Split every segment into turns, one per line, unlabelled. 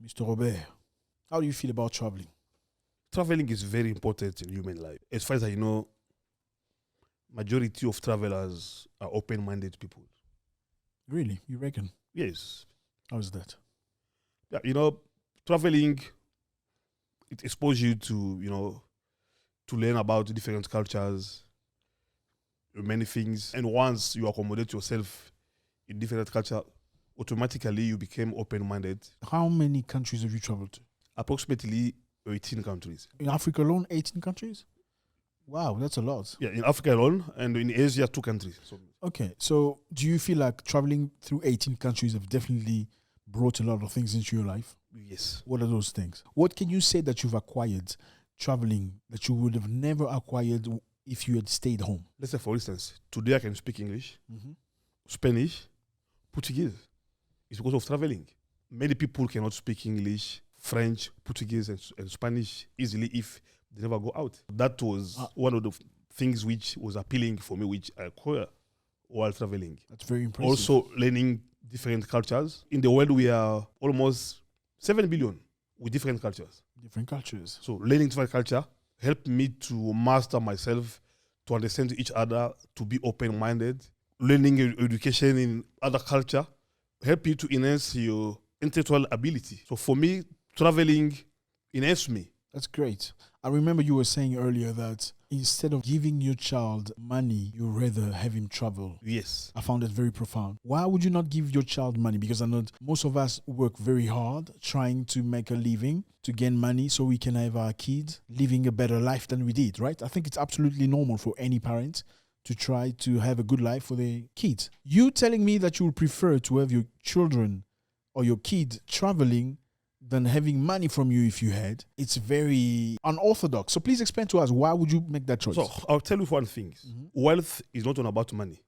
Mr. Robert, how do you feel about traveling?
Traveling is very important in human life. As far as I know, majority of travelers are open-minded people.
Really? You reckon?
Yes.
How is that?
Yeah, traveling, it exposes you to, to learn about different cultures, many things. And once you accommodate yourself in different culture, automatically you become open-minded.
How many countries have you traveled to?
Approximately 18 countries.
In Africa alone, 18 countries? Wow, that's a lot.
Yeah, in Africa alone, and in Asia, 2 countries. So,
Okay, so do you feel like traveling through 18 countries have definitely brought a lot of things into your life?
yes.
What are those things? What can you say that you've acquired traveling that you would have never acquired if you had stayed home?
Let's say, for instance, today I can speak English,
Mm-hmm.
Spanish, Portuguese. It's because of traveling. Many people cannot speak English, French, Portuguese, and Spanish easily if they never go out. That was one of the things which was appealing for me, which I acquired while traveling.
That's very impressive.
Also, learning different cultures. In the world, we are almost 7 billion with different cultures.
Different cultures.
So, learning different culture helped me to master myself, to understand each other, to be open-minded. Learning education in other culture help you to enhance your intellectual ability. So for me, traveling enhanced me.
That's great. I remember you were saying earlier that instead of giving your child money, you rather have him travel.
Yes.
I found that very profound. Why would you not give your child money? Because I know most of us work very hard trying to make a living, to gain money so we can have our kids living a better life than we did, right? I think it's absolutely normal for any parent to try to have a good life for their kids. You telling me that you would prefer to have your children or your kid traveling than having money from you if you had, it's very unorthodox. So please explain to us, why would you make that choice?
So I'll tell you one thing.
Mm-hmm.
Wealth is not only about money.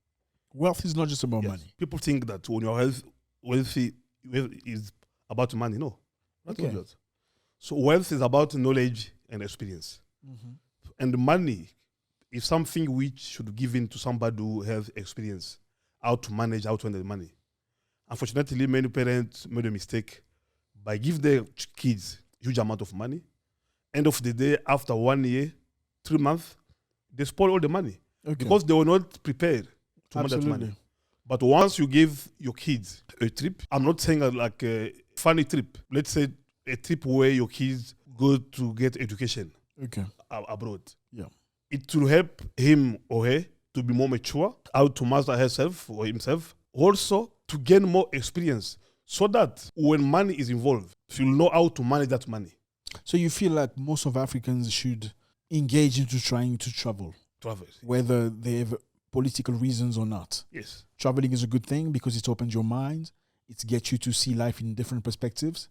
Wealth is not just about money.
People think that when you're wealthy is about money. No, not
Okay.
that. So wealth is about knowledge and experience.
Mm-hmm.
And money is something which should be given to somebody who has experience, how to manage, how to handle money. Unfortunately, many parents made a mistake by giving their kids huge amount of money. End of the day, after 1 year, 3 months, they spoil all the money because they were not prepared to manage that money. But once you give your kids a trip, I'm not saying like a funny trip. Let's say a trip where your kids go to get education abroad.
Yeah.
It will help him or her to be more mature, how to master herself or himself. Also, to gain more experience so that when money is involved, you'll know how to manage that money.
So you feel like most of Africans should engage into trying to travel, whether they have political reasons or not.
Yes.
Traveling is a good thing because it opens your mind. It gets you to see life in different perspectives.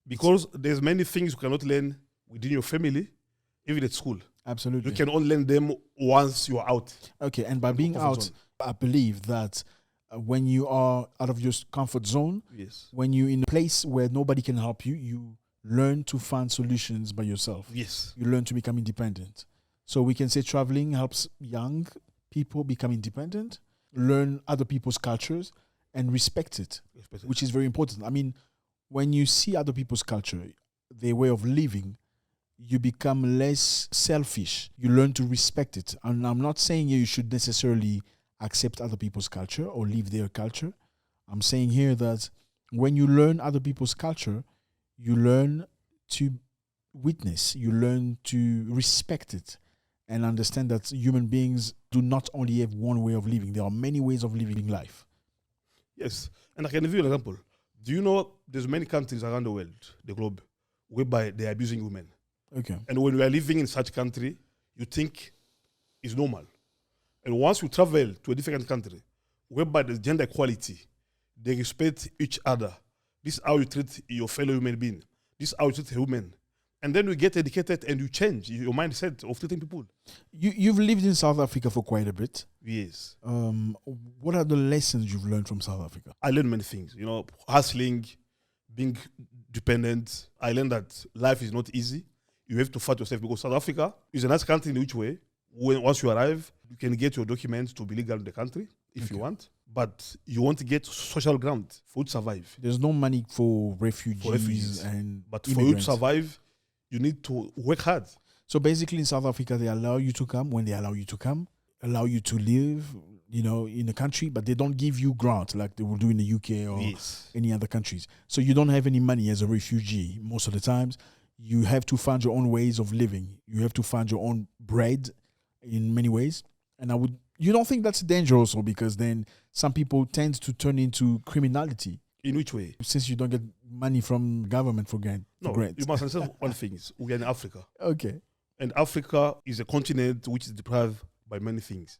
Because there's many things you cannot learn within your family, even at school.
Absolutely.
You can only learn them once you're out.
Okay, and by being out, I believe that when you are out of your comfort zone,
yes,
when you're in a place where nobody can help you, you learn to find solutions by yourself.
Yes.
You learn to become independent. So we can say traveling helps young people become independent, learn other people's cultures, and respect it, which is very important. I mean, when you see other people's culture, their way of living, you become less selfish. You learn to respect it. And I'm not saying you should necessarily accept other people's culture or leave their culture. I'm saying here that when you learn other people's culture, you learn to witness, you learn to respect it and understand that human beings do not only have one way of living. There are many ways of living life.
Yes. And I can give you an example. Do you know there's many countries around the world, the globe, whereby they're abusing women?
Okay.
And when we are living in such country, you think it's normal. And once you travel to a different country, whereby there's gender equality, they respect each other. This is how you treat your fellow human being. This is how you treat a woman. And then you get educated and you change your mindset of treating people.
You've lived in South Africa for quite a bit.
Yes.
What are the lessons you've learned from South Africa?
I learned many things. Hustling, being dependent. I learned that life is not easy. You have to fight yourself because South Africa is a nice country in which way, once you arrive, you can get your documents to be legal in the country if you want. but you want to get social ground for you to survive.
There's no money for refugees, and
But for you to
immigrants.
survive, you need to work hard.
So basically, in South Africa, they allow you to come when they allow you to come, allow you to live, in the country, but they don't give you grant like they will do in the UK or any other countries. So you don't have any money as a refugee most of the times. You have to find your own ways of living. You have to find your own bread in many ways. And you don't think that's dangerous, also, because then some people tend to turn into criminality.
In which way?
Since you don't get money from government for grant.
No, you must understand one thing is we are in Africa.
Okay.
And Africa is a continent which is deprived by many things.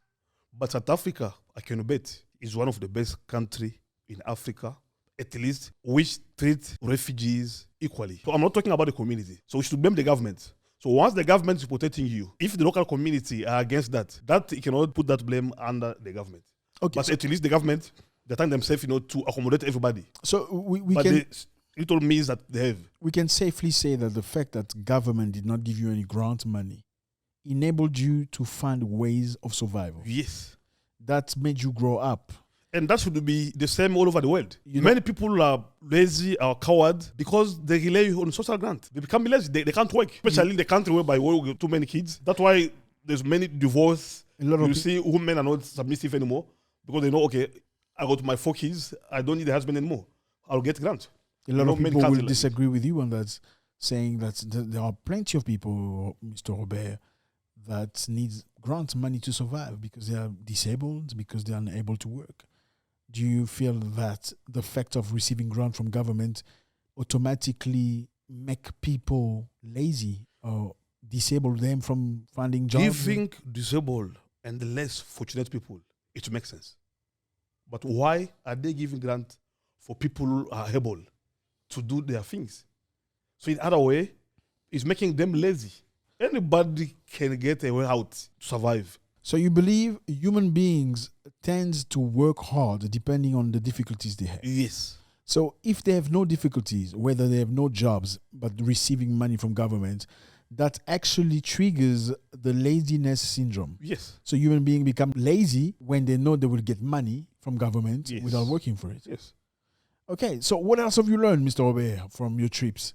But South Africa, I can bet, is one of the best countries in Africa, at least, which treat refugees equally. So I'm not talking about the community. So we should blame the government. So once the government is protecting you, if the local community are against that you cannot put that blame under the government. Okay. But at least the government, they time themselves, to accommodate everybody.
So
but the little means that they have.
We can safely say that the fact that government did not give you any grant money enabled you to find ways of survival.
Yes.
That made you grow up.
And that should be the same all over the world. Many people are lazy or coward because they rely on social grant. They become lazy. They can't work. Especially in the country whereby we have too many kids. That's why there's many divorce. You see women are not submissive anymore because they know, okay, I got my 4 kids. I don't need a husband anymore. I'll get grant.
A lot of people will disagree with you on that, saying that there are plenty of people, Mr. Robert, that needs grant money to survive because they are disabled, because they are unable to work. Do you feel that the fact of receiving grant from government automatically make people lazy or disable them from finding jobs?
Giving disabled and the less fortunate people, it makes sense. But why are they giving grant for people who are able to do their things? So in other way, it's making them lazy. Anybody can get a way out to survive.
So you believe human beings tend to work hard depending on the difficulties they have?
Yes.
So if they have no difficulties, whether they have no jobs, but receiving money from government, that actually triggers the laziness syndrome.
Yes.
So human beings become lazy when they know they will get money from government without working for it.
Yes.
Okay, so what else have you learned, Mr. Robert, from your trips?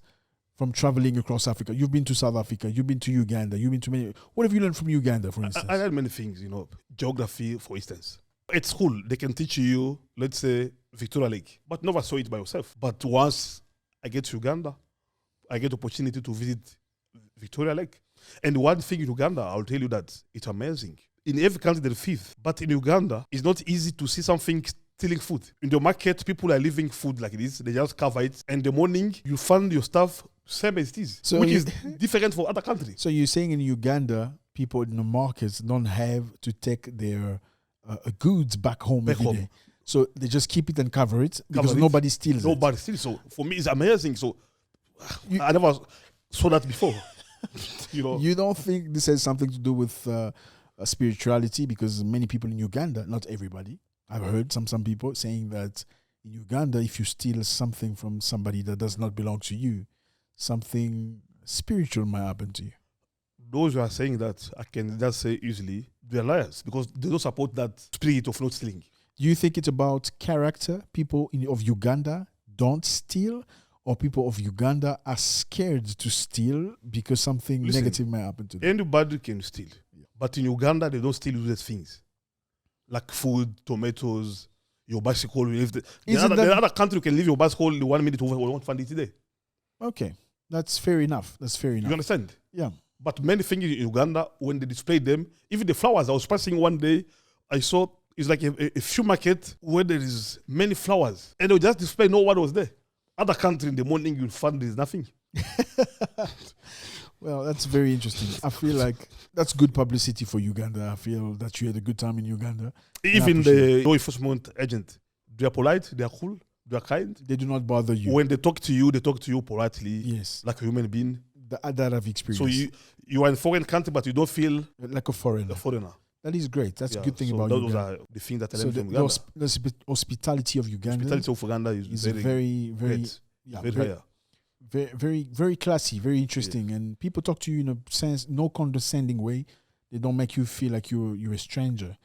From traveling across Africa? You've been to South Africa, you've been to Uganda, you've been to many. What have you learned from Uganda, for instance?
I learned many things, geography, for instance. At school, they can teach you, let's say, Victoria Lake, but never saw it by yourself. But once I get to Uganda, I get the opportunity to visit Victoria Lake. And one thing in Uganda, I'll tell you that it's amazing. In every country, there's thief. But in Uganda, it's not easy to see something stealing food. In the market, people are leaving food like this. They just cover it. And in the morning, you find your stuff same as it is, which is different from other countries.
So you're saying in Uganda, people in the markets don't have to take their goods back home every day. So they just keep it and cover it because nobody steals it.
Nobody steals. So for me, it's amazing. So I never saw that before.
You don't think this has something to do with spirituality? Because many people in Uganda, not everybody, I've heard some people saying that in Uganda, if you steal something from somebody that does not belong to you, something spiritual might happen to you.
Those who are saying that, I can just say easily, they're liars because they don't support that spirit of not stealing.
Do you think it's about character? People of Uganda don't steal, or people of Uganda are scared to steal because something negative might happen to them?
Anybody can steal. Yeah. But in Uganda, they don't steal useless things. Like food, tomatoes, your bicycle. The other country, you can leave your bicycle in 1 minute, we won't find it today.
Okay. That's fair enough. You
understand?
Yeah.
But many things in Uganda, when they displayed them, even the flowers, I was passing one day, I saw it's like a few market where there is many flowers. And they just display no one was there. Other country in the morning, you'll find there's nothing.
Well, that's very interesting. I feel like that's good publicity for Uganda. I feel that you had a good time in Uganda.
Even the law enforcement agent, they are polite, they are cool. They are kind.
They do not bother you.
When they talk to you politely.
Yes.
Like a human being.
That I've experienced.
So you are in a foreign country, but you don't feel
like a foreigner. That is great. That's a good thing about Uganda.
Those are the things that I learned from Uganda.
The hospitality of Uganda.
Hospitality of Uganda is very
very classy, very interesting. Yes. And people talk to you in a sense, no condescending way. They don't make you feel like you're a stranger.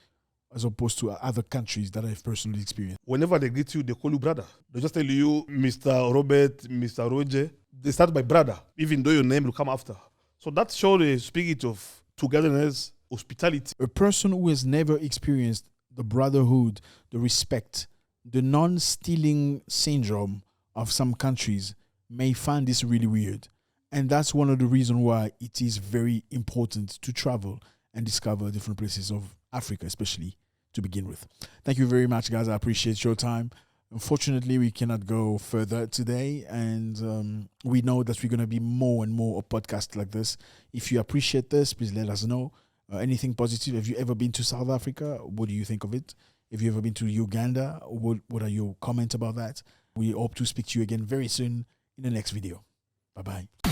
as opposed to other countries that I've personally experienced.
Whenever they greet you, they call you brother. They just tell you, Mr. Robert, Mr. Roger. They start by brother, even though your name will come after. So that shows a spirit of togetherness, hospitality.
A person who has never experienced the brotherhood, the respect, the non-stealing syndrome of some countries may find this really weird. And that's one of the reasons why it is very important to travel and discover different places of Africa, especially to begin with. Thank you very much, guys. I appreciate your time. Unfortunately, we cannot go further today, and we know that we're going to be more and more of podcasts like this. If you appreciate this, please let us know. Anything positive? Have you ever been to South Africa? What do you think of it? Have you ever been to Uganda? What are your comments about that? We hope to speak to you again very soon in the next video. Bye-bye.